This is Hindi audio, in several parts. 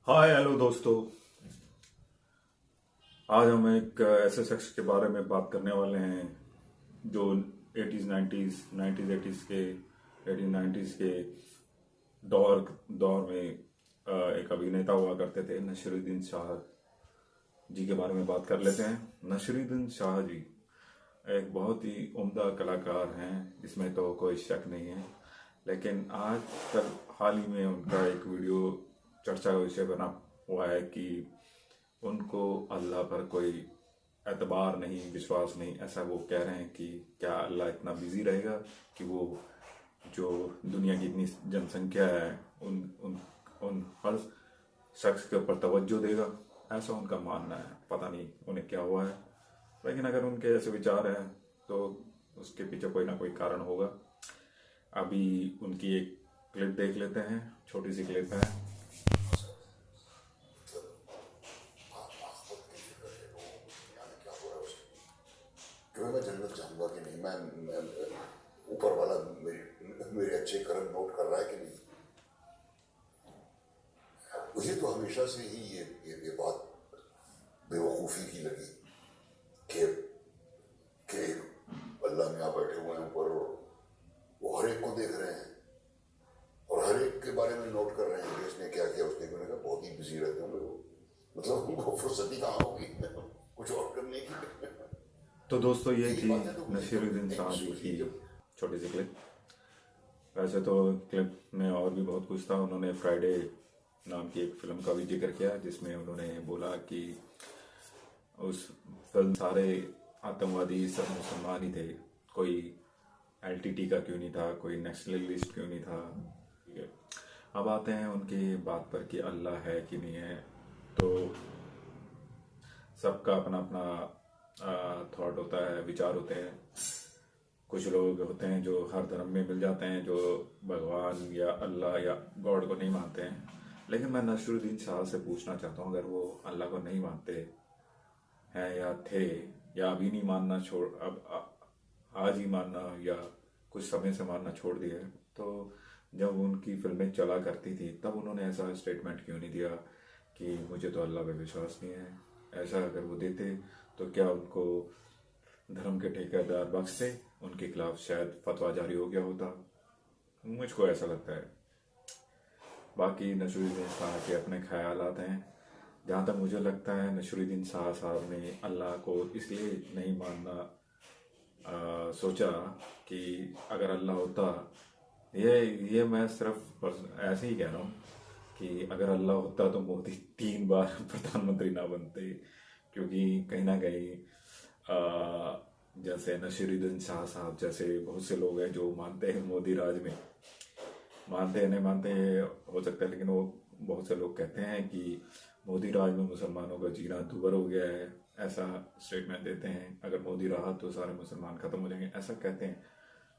हाय हेलो दोस्तों। आज हम एक ऐसे शख्स के बारे में बात करने वाले हैं जो 80s 90s 90s 80s के 80s 90s के दौर दौर में एक अभिनेता हुआ करते थे। नसीरुद्दीन शाह जी के बारे में बात कर लेते हैं। नसीरुद्दीन शाह जी एक बहुत ही उम्दा कलाकार हैं, इसमें तो कोई शक नहीं है। लेकिन आज कल हाल ही में उनका एक वीडियो चर्चा का विषय बना हुआ है कि उनको अल्लाह पर कोई एतबार नहीं, विश्वास नहीं। ऐसा वो कह रहे हैं कि क्या अल्लाह इतना बिजी रहेगा कि वो जो दुनिया की इतनी जनसंख्या है उन उन उन हर शख्स के ऊपर तवज्जो देगा। ऐसा उनका मानना है, पता नहीं उन्हें क्या हुआ है। लेकिन अगर उनके ऐसे विचार हैं तो उसके पीछे कोई ना कोई कारण होगा। अभी उनकी एक क्लिप देख लेते हैं, छोटी सी क्लिप है। क्यों मैं जन्नत चाहूंगा कि नहीं, मैं ऊपर वाला मेरे अच्छे कर्म नोट कर रहा है कि नहीं। मुझे तो हमेशा से ही ये बात बेवकूफ़ी की लगी कि अल्लाह में आप बैठे हुए हैं ऊपर, वो हर एक को देख रहे हैं और हर एक के बारे में नोट कर रहे हैं कि इसने क्या किया, उसने मैंने कहा बहुत ही बिजी रहते होंगे वो, मतलब उनको फुर्सती कहाँ होगी कुछ और करने की। तो दोस्तों ये थी नसीरुद्दीन शाह जी की छोटी सी क्लिप। वैसे तो क्लिप में और भी बहुत कुछ था। उन्होंने फ्राइडे नाम की एक फिल्म का भी जिक्र किया जिसमें उन्होंने बोला कि उस फिल्म सारे आतंकवादी सब मुसलमान ही थे, कोई एलटीटी का क्यों नहीं था, कोई नेशनलिस्ट क्यों नहीं था। ठीक है, अब आते हैं उनकी बात पर कि अल्लाह है कि नहीं है। तो सबका अपना अपना थॉट होता है, विचार होते हैं। कुछ लोग होते हैं जो हर धर्म में मिल जाते हैं, जो भगवान या अल्लाह या गॉड को नहीं मानते हैं। लेकिन मैं नसीरुद्दीन शाह से पूछना चाहता हूँ, अगर वो अल्लाह को नहीं मानते हैं या थे या अभी नहीं मानना छोड़, आज ही मानना या कुछ समय से मानना छोड़ दिया है, तो जब उनकी फिल्में चला करती थी तब उन्होंने ऐसा स्टेटमेंट क्यों नहीं दिया कि मुझे तो अल्लाह पे विश्वास नहीं है। ऐसा अगर वो देते तो क्या उनको धर्म के ठेकेदार बख्शते, उनके खिलाफ शायद फतवा जारी हो गया होता। मुझको ऐसा लगता है। बाकी नसीरुद्दीन शाह के अपने ख्यालात हैं। जहाँ तक मुझे लगता है नसीरुद्दीन शाह साहब ने अल्लाह को इसलिए नहीं मानना सोचा कि अगर अल्लाह होता, ये मैं सिर्फ ऐसे ही कह रहा हूँ कि अगर अल्लाह होता तो मोदी 3 बार प्रधानमंत्री ना बनते। क्योंकि कहीं ना कहीं जैसे नसीरुद्दीन शाह साहब जैसे बहुत से लोग हैं जो मानते हैं मोदी राज में, मानते हैं नहीं मानते हो सकता है, लेकिन वो बहुत से लोग कहते हैं कि मोदी राज में मुसलमानों का जीना दूभर हो गया है। ऐसा स्टेटमेंट देते हैं, अगर मोदी रहा तो सारे मुसलमान खत्म हो जाएंगे, ऐसा कहते हैं।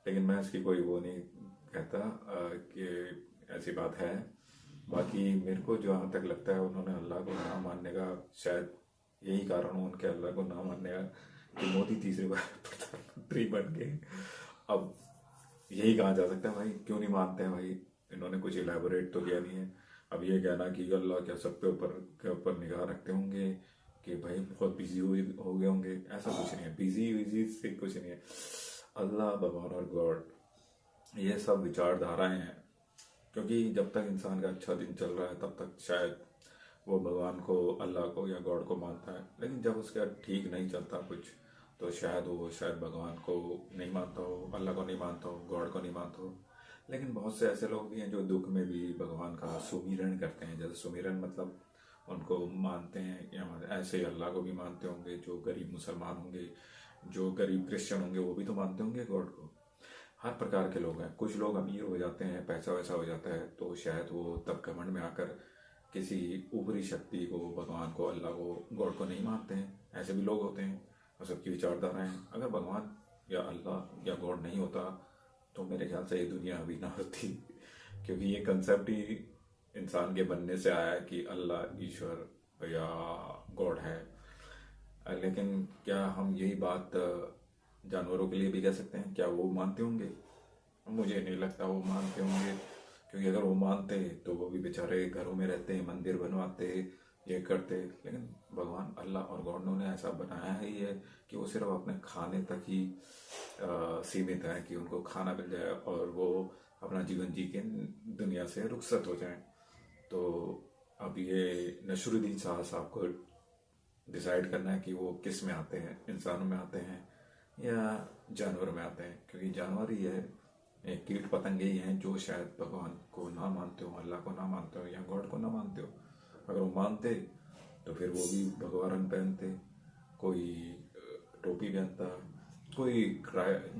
लेकिन मैं इसकी कोई वो नहीं कहता कि ऐसी बात है। बाकी मेरे को जहाँ तक लगता है उन्होंने अल्लाह को ना मानने का शायद यही कारण हो उनके अल्लाह को ना मानने का कि मोदी तीसरी बार प्रधानमंत्री बन गए। अब यही कहा जा सकता है भाई क्यों नहीं मानते हैं भाई, इन्होंने कुछ इलेबोरेट तो किया नहीं है। अब ये कहना कि अल्लाह क्या सब के ऊपर निगाह रखते होंगे कि भाई बहुत बिजी हो गए होंगे, ऐसा कुछ नहीं है। बिजी विजी से कुछ नहीं है। अल्लाह, भगवान और गॉड ये सब विचारधाराएं हैं। क्योंकि जब तक इंसान का अच्छा दिन चल रहा है तब तक शायद वो भगवान को, अल्लाह को या गॉड को मानता है। लेकिन जब उसका ठीक नहीं चलता कुछ तो शायद वो भगवान को नहीं मानता हो, अल्लाह को नहीं मानता हो, गॉड को नहीं मानता हो। लेकिन बहुत से ऐसे लोग भी हैं जो दुख में भी भगवान का सुमिरन करते हैं। जैसे सुमिरन मतलब उनको मानते हैं, या ऐसे अल्लाह को भी मानते होंगे। जो गरीब मुसलमान होंगे, जो गरीब क्रिश्चियन होंगे, वो भी तो मानते होंगे गॉड को। हर प्रकार के लोग हैं। कुछ लोग अमीर हो जाते हैं, पैसा वैसा हो जाता है, तो शायद वो तब घमंड में आकर किसी ऊपरी शक्ति को, भगवान को, अल्लाह को, गॉड को नहीं मानते हैं। ऐसे भी लोग होते हैं और सबकी विचारधाराएं हैं। अगर भगवान या अल्लाह या गॉड नहीं होता तो मेरे ख्याल से ये दुनिया अभी ना होती। क्योंकि ये कंसेप्ट ही इंसान के बनने से आया है कि अल्लाह, ईश्वर या गॉड है। लेकिन क्या हम यही बात जानवरों के लिए भी कह सकते हैं? क्या वो मानते होंगे? मुझे नहीं लगता वो मानते होंगे। क्योंकि अगर वो मानते तो वो भी बेचारे घरों में रहते, मंदिर बनवाते, ये करते। लेकिन भगवान अल्लाह और गॉड ने ऐसा बनाया है ही है कि वो सिर्फ अपने खाने तक ही सीमित है, कि उनको खाना मिल जाए और वो अपना जीवन जी के दुनिया से रुखसत हो जाए। तो अब ये नसरुद्दीन शाह साहब को डिसाइड करना है कि वो किस में आते हैं, इंसानों में आते हैं या जानवर में आते हैं। क्योंकि जानवर ही है, एक कीट पतंगे ही हैं जो शायद भगवान को ना मानते हो, अल्लाह को ना मानते हो या गॉड को ना मानते हो। अगर वो मानते तो फिर वो भी भगवा रंग पहनते, कोई टोपी पहनता, कोई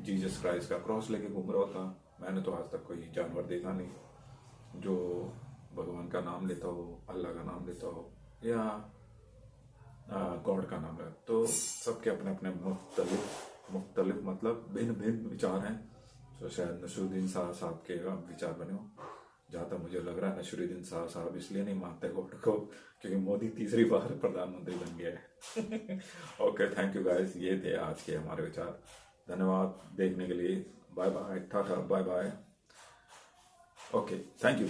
जीसस क्राइस्ट का क्रॉस लेके घूम रहा होता। मैंने तो आज तक कोई जानवर देखा नहीं जो भगवान का नाम लेता हो, अल्लाह का नाम लेता हो या गॉड का नाम है। तो सबके अपने अपने मुख्तलिफ मतलब भिन्न भिन्न विचार हैं। तो शायद नसरुद्दीन शाह साहब के विचार बने हो। जहाँ तक मुझे लग रहा है नसरुद्दीन शाह साहब इसलिए नहीं मानते गॉड को क्योंकि मोदी तीसरी बार प्रधानमंत्री बन गया है। ओके, थैंक यू गाइस, ये थे आज के हमारे विचार। धन्यवाद देखने के लिए। Bye bye, tata, bye bye. Okay, thank you.